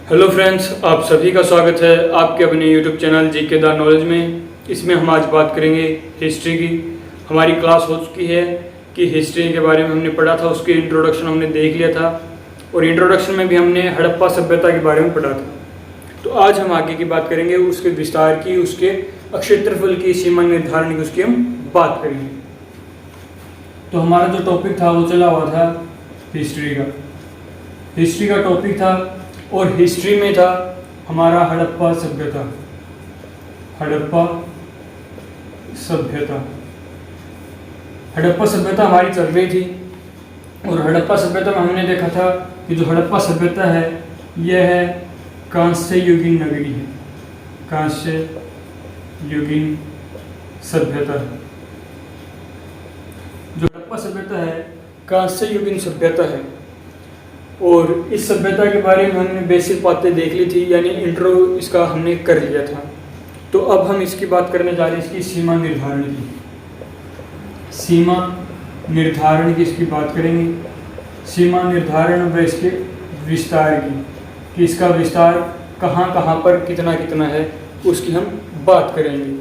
Hello friends, आप सभी का स्वागत है आपके अपने YouTube channel GK the knowledge में। इसमें हम आज बात करेंगे हिस्ट्री की। हमारी क्लास हो चुकी है कि हिस्ट्री के बारे में हमने पढ़ा था, उसकी इंट्रोडक्शन हमने देख लिया था और इंट्रोडक्शन में भी हमने हड़प्पा सभ्यता के बारे में पढ़ा था। तो आज हम आगे की बात करेंगे, उसके विस्तार की, उसके क्षेत्रफल की, सीमा निर्धारण की, उसकी हम बात करेंगे। तो हमारा जो टॉपिक था वो चला हुआ था हिस्ट्री का टॉपिक था और हिस्ट्री में था हमारा हड़प्पा सभ्यता। हड़प्पा सभ्यता हमारी चल रही थी और हड़प्पा सभ्यता में हमने देखा था कि जो हड़प्पा सभ्यता है यह है कांस्य युगीन नगरी है, कांस्य युगीन सभ्यता है। जो हड़प्पा सभ्यता है कांस्य युगीन सभ्यता है और इस सभ्यता के बारे में हमने बेसिक बातें देख ली थी, यानी इंट्रो इसका हमने कर लिया था। तो अब हम इसकी बात करने जा रहे हैं, इसकी सीमा निर्धारण की इसकी बात करेंगे। सीमा निर्धारण व इसके विस्तार की, कि इसका विस्तार कहाँ कहाँ पर कितना कितना है, उसकी हम बात करेंगे।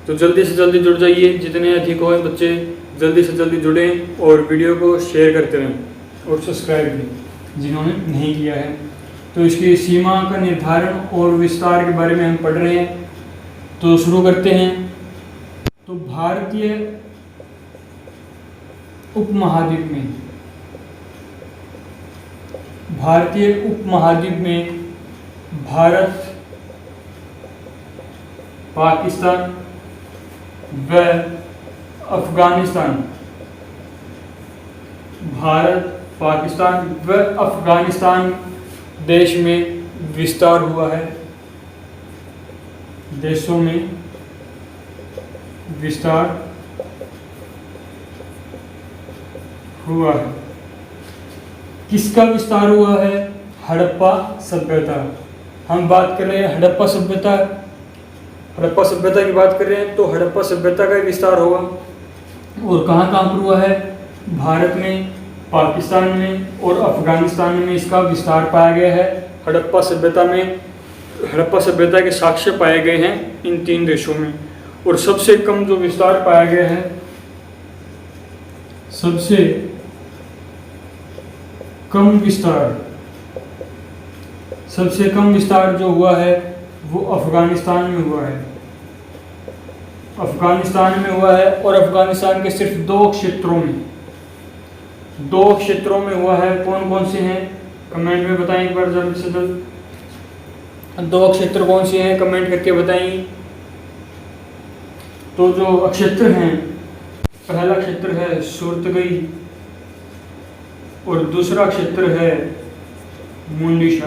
तो जल्दी से जल्दी जुड़ जाइए, जितने अधिक होए बच्चे जल्दी से जल्दी जुड़ें और वीडियो को शेयर करते रहें और सब्सक्राइब भी जिन्होंने नहीं किया है। तो इसकी सीमा का निर्धारण और विस्तार के बारे में हम पढ़ रहे हैं। तो शुरू करते हैं। तो भारतीय उपमहाद्वीप में भारत, पाकिस्तान व अफगानिस्तान देश में विस्तार हुआ है, देशों में विस्तार हुआ है। किसका विस्तार हुआ है? हड़प्पा सभ्यता। हम बात कर रहे हैं हड़प्पा सभ्यता की बात कर रहे हैं, तो हड़प्पा सभ्यता का विस्तार होगा और कहाँ कहाँ पर हुआ है? भारत में, पाकिस्तान में और अफगानिस्तान में इसका विस्तार पाया गया है। हड़प्पा सभ्यता के साक्ष्य पाए गए हैं इन तीन देशों में। और सबसे कम जो विस्तार पाया गया है, सबसे कम विस्तार जो हुआ है वो अफगानिस्तान में हुआ है। और अफगानिस्तान के सिर्फ दो क्षेत्रों में हुआ है। कौन कौन से हैं कमेंट में बताएं एक बार जल्द से जल्द। दो क्षेत्र कौन से हैं कमेंट करके बताएं। तो जो क्षेत्र हैं, पहला क्षेत्र है सुरतगई और दूसरा क्षेत्र है मुंडिशा।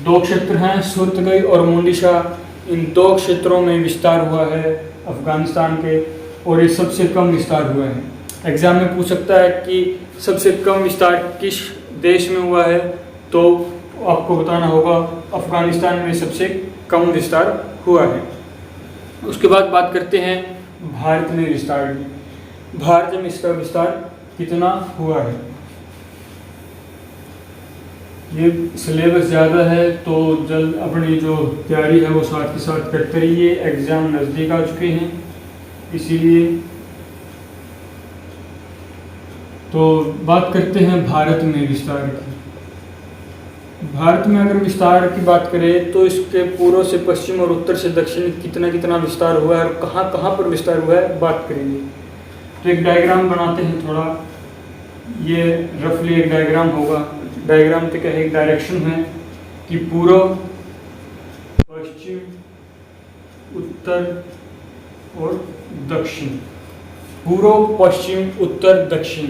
दो क्षेत्र हैं सुरतगई और मुंडिशा। इन दो क्षेत्रों में विस्तार हुआ है अफगानिस्तान के और ये सबसे कम विस्तार हुआ है। एग्जाम में पूछ सकता है कि सबसे कम विस्तार किस देश में हुआ है, तो आपको बताना होगा अफगानिस्तान में सबसे कम विस्तार हुआ है। उसके बाद बात करते हैं भारत में विस्तार की। भारत में इसका विस्तार कितना हुआ है? ये सिलेबस ज़्यादा है तो जल्द अपनी जो तैयारी है वो साथ के साथ करते रहिए। एग्ज़ाम नज़दीक आ चुके हैं, इसीलिए तो बात करते हैं भारत में विस्तार की। भारत में अगर विस्तार की बात करें तो इसके पूर्व से पश्चिम और उत्तर से दक्षिण कितना कितना विस्तार हुआ है और कहाँ कहाँ पर विस्तार हुआ है बात करेंगे। तो एक डायग्राम बनाते हैं थोड़ा, ये रफली एक डायग्राम होगा। डायग्राम तो क्या है, एक डायरेक्शन है कि पूर्व, पश्चिम, उत्तर और दक्षिण। पूर्व, पश्चिम, उत्तर, दक्षिण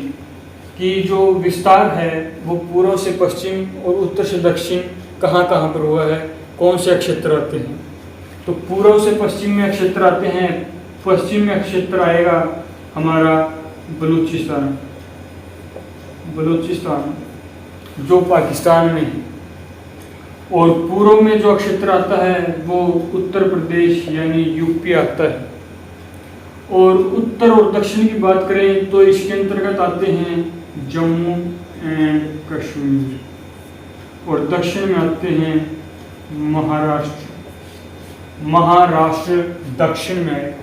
की जो विस्तार है वो पूर्व से पश्चिम और उत्तर से दक्षिण कहाँ कहाँ पर हुआ है, कौन से क्षेत्र आते हैं। तो पूर्व से पश्चिम में क्षेत्र आते हैं। पश्चिम में क्षेत्र आएगा हमारा बलूचिस्तान जो पाकिस्तान में है। और पूर्व में जो क्षेत्र आता है वो उत्तर प्रदेश यानी यूपी आता है। और उत्तर और दक्षिण की बात करें तो इसके अंतर्गत आते हैं जम्मू एंड कश्मीर, और दक्षिण में आते हैं महाराष्ट्र। महाराष्ट्र दक्षिण में आएगा।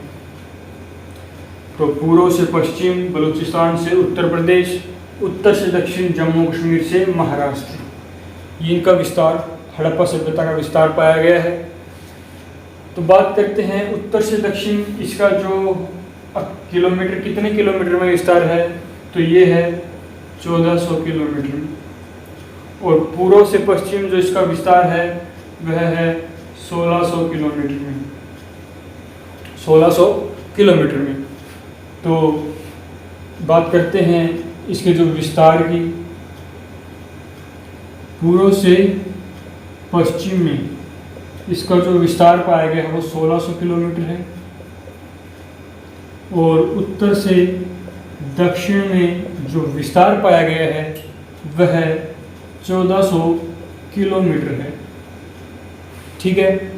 तो पूर्व से पश्चिम बलूचिस्तान से उत्तर प्रदेश, उत्तर से दक्षिण जम्मू कश्मीर से महाराष्ट्र, ये इनका विस्तार, हड़प्पा सभ्यता का विस्तार पाया गया है। तो बात करते हैं उत्तर से दक्षिण, इसका जो किलोमीटर, कितने किलोमीटर में विस्तार है, तो ये है 1400 किलोमीटर में। और पूर्व से पश्चिम जो इसका विस्तार है वह है 1600 किलोमीटर में, 1600 किलोमीटर में। तो बात करते हैं इसके जो विस्तार की, पूर्व से पश्चिम में इसका जो विस्तार पाया गया है वो 1600 किलोमीटर है, और उत्तर से दक्षिण में जो विस्तार पाया गया है वह 1400 किलोमीटर है। ठीक है।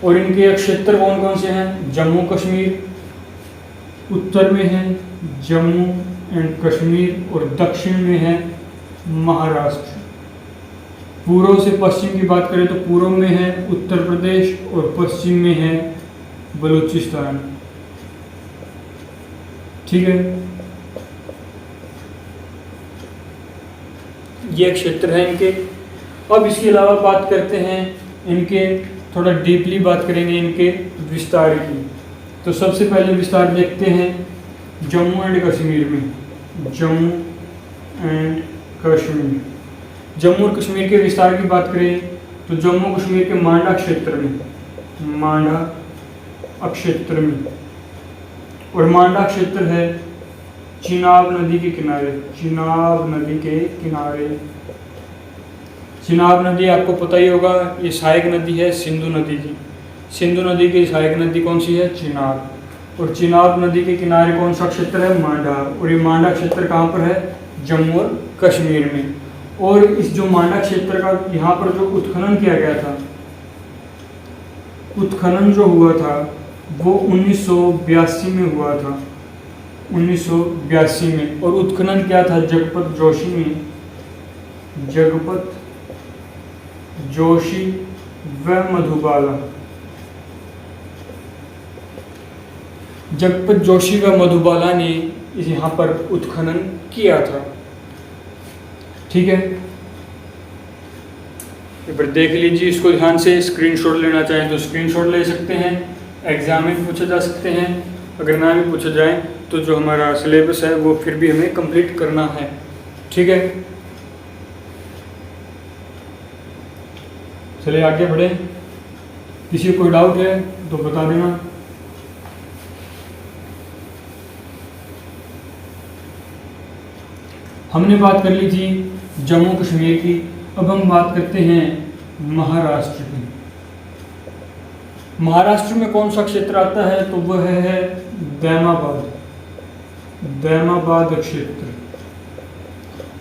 और इनके क्षेत्र कौन कौन से हैं? जम्मू कश्मीर उत्तर में है, जम्मू एंड कश्मीर, और दक्षिण में है महाराष्ट्र। पूर्व से पश्चिम की बात करें तो पूर्व में है उत्तर प्रदेश और पश्चिम में है बलूचिस्तान। ठीक है, ये क्षेत्र है इनके। अब इसके अलावा बात करते हैं इनके, थोड़ा डीपली बात करेंगे इनके विस्तार की। तो सबसे पहले विस्तार देखते हैं जम्मू एंड कश्मीर में। जम्मू एंड कश्मीर, जम्मू और कश्मीर के विस्तार की बात करें तो जम्मू कश्मीर के मांडा क्षेत्र में, मांडा क्षेत्र में, और मांडा क्षेत्र है चिनाब नदी के किनारे, चिनाब नदी के किनारे। चिनाब नदी आपको पता ही होगा, ये सहायक नदी है सिंधु नदी की। सिंधु नदी की सहायक नदी कौन सी है? चिनाब। और चिनाब नदी के किनारे कौन सा क्षेत्र है? मांडा। और ये मांडा क्षेत्र कहाँ पर है? जम्मू और कश्मीर में। और इस जो मांडा क्षेत्र का यहाँ पर जो उत्खनन किया गया था, उत्खनन जो हुआ था वो 1982 में हुआ था, 1982 में। और उत्खनन क्या था? जगपत जोशी में, जगपत जोशी व मधुबाला, जगपत जोशी व मधुबाला ने यहाँ पर उत्खनन किया था। ठीक है, एक बार देख लीजिए इसको ध्यान से। स्क्रीनशॉट लेना चाहें तो स्क्रीनशॉट ले सकते हैं, एग्जाम में पूछे जा सकते हैं। अगर ना भी पूछे जाए तो जो हमारा सिलेबस है वो फिर भी हमें कंप्लीट करना है। ठीक है, चलिए आगे बढ़े। किसी को कोई डाउट है तो बता देना। हमने बात कर ली थी जम्मू कश्मीर की, अब हम बात करते हैं महाराष्ट्र की। महाराष्ट्र में कौन सा क्षेत्र आता है? तो वह है दैमाबाद, दैमाबाद क्षेत्र।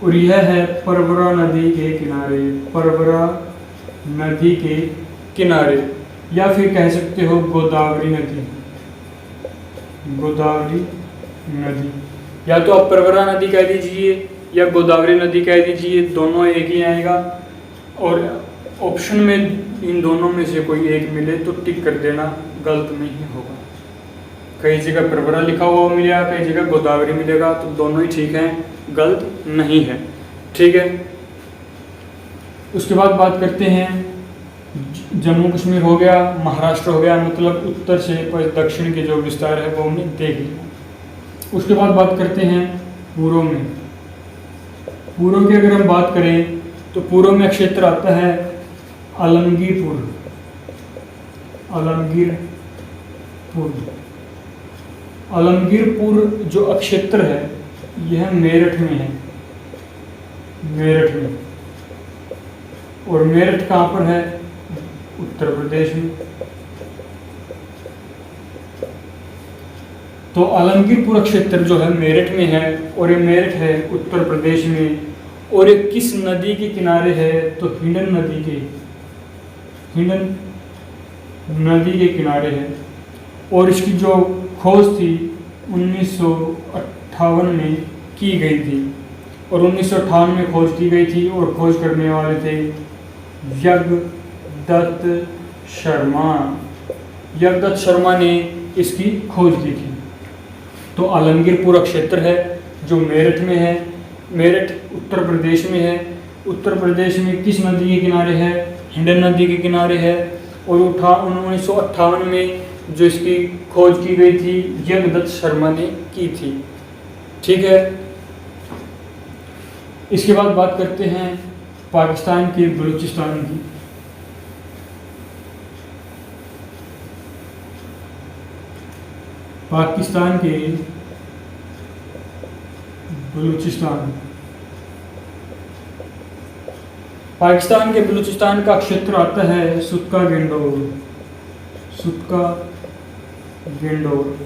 और यह है परवरा नदी के किनारे, परवरा नदी के किनारे, या फिर कह सकते हो गोदावरी नदी, गोदावरी नदी। या तो आप परवरा नदी कह दीजिए या गोदावरी नदी कह दीजिए, दोनों एक ही आएगा। और ऑप्शन में इन दोनों में से कोई एक मिले तो टिक कर देना, गलत नहीं होगा। कई जगह परवरा लिखा हुआ मिलेगा, कई जगह गोदावरी मिलेगा, तो दोनों ही ठीक हैं, गलत नहीं है। ठीक है, उसके बाद बात करते हैं जम्मू कश्मीर हो गया, महाराष्ट्र हो गया, मतलब उत्तर से दक्षिण के जो विस्तार है वो हमने देख लिया। उसके बाद बात करते हैं पूर्व में। पूर्व की अगर हम बात करें तो पूर्व में क्षेत्र आता है आलमगीरपुर, आलमगीरपुर। आलमगीरपुर जो अक्षेत्र है यह मेरठ में है, मेरठ में। और मेरठ कहाँ पर है? उत्तर प्रदेश में। तो आलमगीरपुर क्षेत्र जो है मेरठ में है, और ये मेरठ है उत्तर प्रदेश में। और ये किस नदी के किनारे है? तो हिंडन नदी के, हिंडन नदी के किनारे है। और इसकी जो खोज थी 1958 में की गई थी। और 1958 में खोज की गई थी और खोज करने वाले थे यज्ञदत्त शर्मा। यज्ञदत्त शर्मा ने इसकी खोज की थी। तो आलमगीर पूरा क्षेत्र है जो मेरठ में है, मेरठ उत्तर प्रदेश में है। उत्तर प्रदेश में किस नदी के किनारे है? हिंडन नदी के किनारे है। और 1958 में जो इसकी खोज की गई थी यज्ञदत्त शर्मा ने की थी। ठीक है, इसके बाद बात करते हैं पाकिस्तान के बलूचिस्तान की। पाकिस्तान के बलूचिस्तान, पाकिस्तान के बलूचिस्तान का क्षेत्र आता है सुत्का गेंडोर। सुत्का गेंडोर,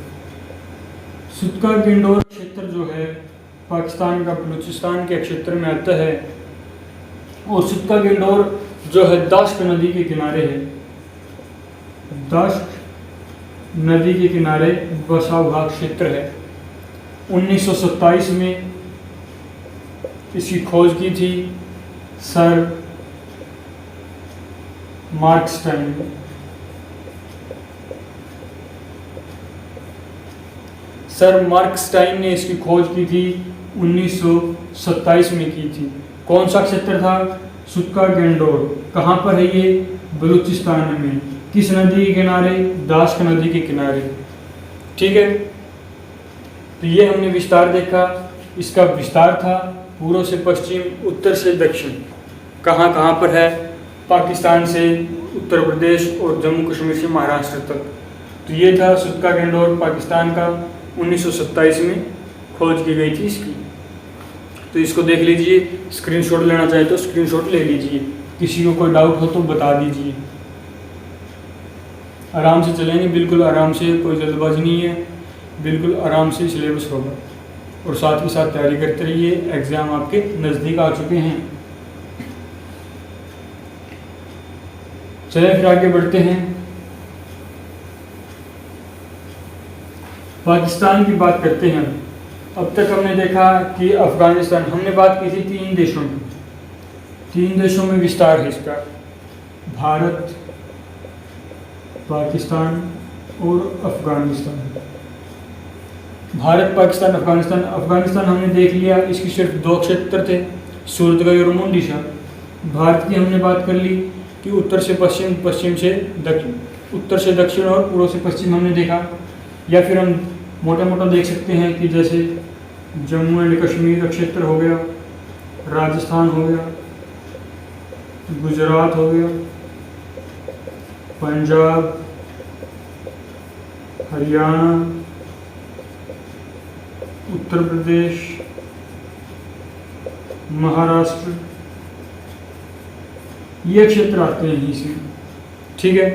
सुत्का गेंडोर क्षेत्र जो है पाकिस्तान का बलूचिस्तान के क्षेत्र में आता है। और सुत्का गेंडोर जो है दाश्त नदी के किनारे है। दाश्त नदी के किनारे बसा हुआ क्षेत्र है। 1927 में इसकी खोज की थी सर मार्कस्टाइन ने। सर मार्कस्टाइन ने इसकी खोज की थी 1927 में की थी। कौन सा क्षेत्र था? सुत्का गेंडोर। कहाँ पर है ये? बलूचिस्तान में। किस नदी के किनारे? दाश्त नदी के किनारे। ठीक है, तो ये हमने विस्तार देखा। इसका विस्तार था पूर्व से पश्चिम, उत्तर से दक्षिण, कहाँ कहाँ पर है, पाकिस्तान से उत्तर प्रदेश और जम्मू कश्मीर से महाराष्ट्र तक। तो ये था सुत्का गेंडोर पाकिस्तान का, 1927 में खोज की गई थी इसकी। तो इसको देख लीजिए, स्क्रीनशॉट लेना चाहे तो स्क्रीनशॉट ले लीजिए, किसी को कोई डाउट हो तो बता दीजिए। आराम से चलेंगे, बिल्कुल आराम से, कोई जल्दबाजी नहीं है, बिल्कुल आराम से सिलेबस होगा। और साथ ही साथ तैयारी करते रहिए, एग्ज़ाम आपके नज़दीक आ चुके हैं। चलिए फिर आगे बढ़ते हैं। पाकिस्तान की बात करते हैं। अब तक हमने देखा कि अफ़गानिस्तान, हमने बात की थी 3 देशों की। 3 देशों में विस्तार है इसका, भारत, पाकिस्तान और अफ़गानिस्तान। भारत, पाकिस्तान, अफ़गानिस्तान। अफ़गानिस्तान हमने देख लिया, इसकी सिर्फ 2 क्षेत्र थे, सूरतगढ़ और मुंडिशा। भारत की हमने बात कर ली कि उत्तर से पश्चिम, पश्चिम से दक्षिण, उत्तर से दक्षिण और पूर्व से पश्चिम हमने देखा। या फिर हम मोटा मोटा देख सकते हैं कि जैसे जम्मू एंड कश्मीर का क्षेत्र हो गया, राजस्थान हो गया, गुजरात हो गया, पंजाब, हरियाणा, उत्तर प्रदेश, महाराष्ट्र, ये क्षेत्र आते हैं इसमें। ठीक है,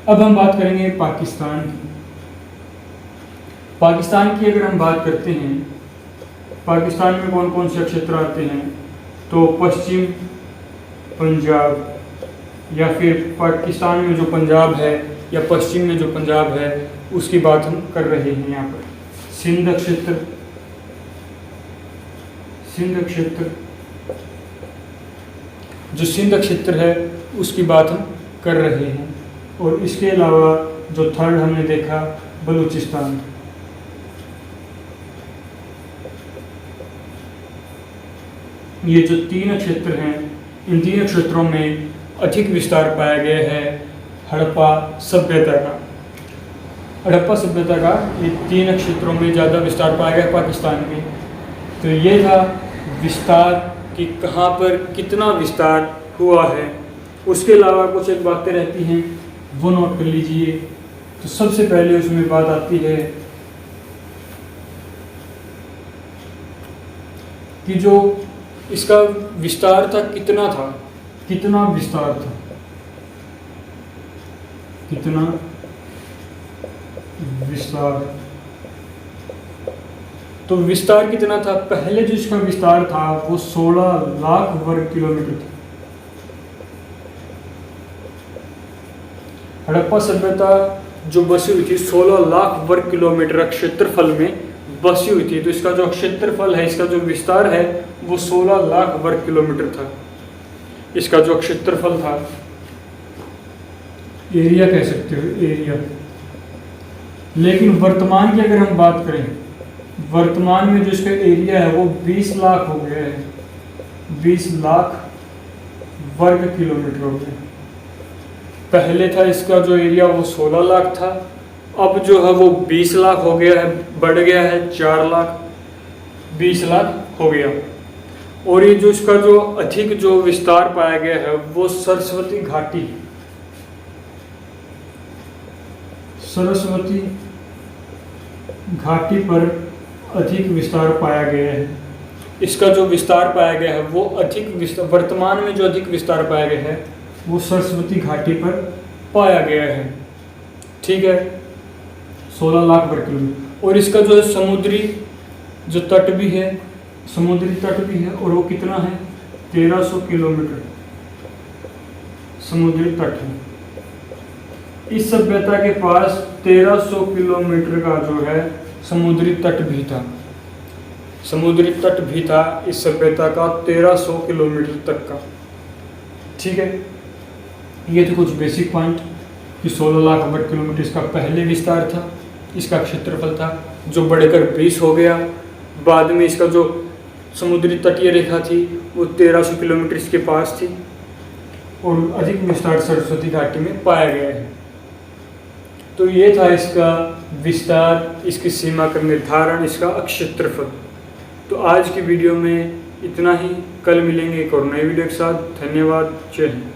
अब हम बात करेंगे पाकिस्तान की। पाकिस्तान की अगर हम बात करते हैं, पाकिस्तान में कौन कौन से क्षेत्र आते हैं, तो पश्चिम पंजाब, या फिर पाकिस्तान में जो पंजाब है या पश्चिम में जो पंजाब है उसकी बात हम कर रहे हैं यहाँ पर। सिंध क्षेत्र, सिंध क्षेत्र, जो सिंध क्षेत्र है उसकी बात हम कर रहे हैं। और इसके अलावा जो थर्ड हमने देखा बलूचिस्तान। ये जो 3 क्षेत्र हैं, इन 3 क्षेत्रों में अधिक विस्तार पाया गया है हड़प्पा सभ्यता का। हड़प्पा सभ्यता का ये 3 क्षेत्रों में ज़्यादा विस्तार पाया गया पाकिस्तान में। तो ये था विस्तार कि कहाँ पर कितना विस्तार हुआ है। उसके अलावा कुछ एक बातें रहती हैं वो नोट कर लीजिए। तो सबसे पहले उसमें बात आती है कि जो इसका विस्तार था कितना था, कितना विस्तार था, कितना विस्तार। तो विस्तार कितना था? पहले जो इसका विस्तार था वो 16 लाख वर्ग किलोमीटर था। हड़प्पा सभ्यता जो बसी हुई थी 16 लाख वर्ग किलोमीटर क्षेत्रफल में बसी हुई थी। तो इसका जो क्षेत्रफल है, इसका जो विस्तार है वो 16 लाख वर्ग किलोमीटर था। इसका जो क्षेत्रफल था, एरिया कह सकते हो, एरिया। लेकिन वर्तमान की अगर हम बात करें, वर्तमान में जो इसका एरिया है वो 20 लाख हो गया है, 20 लाख वर्ग किलोमीटर हो गया। पहले था इसका जो एरिया वो 16 लाख था, अब जो है वो 20 लाख हो गया है, बढ़ गया है 4 लाख, 20 लाख हो गया। और ये जो इसका जो अधिक जो विस्तार पाया गया है वो सरस्वती घाटी, सरस्वती घाटी पर अधिक विस्तार पाया गया है। इसका जो विस्तार पाया गया है वो अधिक विस्तार, वर्तमान में जो अधिक विस्तार पाया गया है वो सरस्वती घाटी पर पाया गया है। ठीक है, 16 लाख वर्ग किलोमीटर। और इसका जो है समुद्री जो तट भी है, समुद्री तट भी है, और वो कितना है, 1300 किलोमीटर समुद्री तट है। इस सभ्यता के पास 1300 किलोमीटर का जो है समुद्री तट भी था, समुद्री तट भी था इस सभ्यता का 1300 किलोमीटर तक का। ठीक है, ये तो कुछ बेसिक पॉइंट कि 16 लाख वर्ग किलोमीटर इसका पहले विस्तार था, इसका क्षेत्रफल था, जो बढ़कर 20 हो गया। बाद में इसका जो समुद्री तटीय रेखा थी वो 1300 किलोमीटर इसके पास थी, और अधिक विस्तार सरस्वती घाटी में पाया गया है। तो ये था इसका विस्तार, इसकी सीमा का निर्धारण, इसका क्षेत्रफल। तो आज की वीडियो में इतना ही, कल मिलेंगे एक और नए वीडियो के साथ। धन्यवाद, जय हिंद।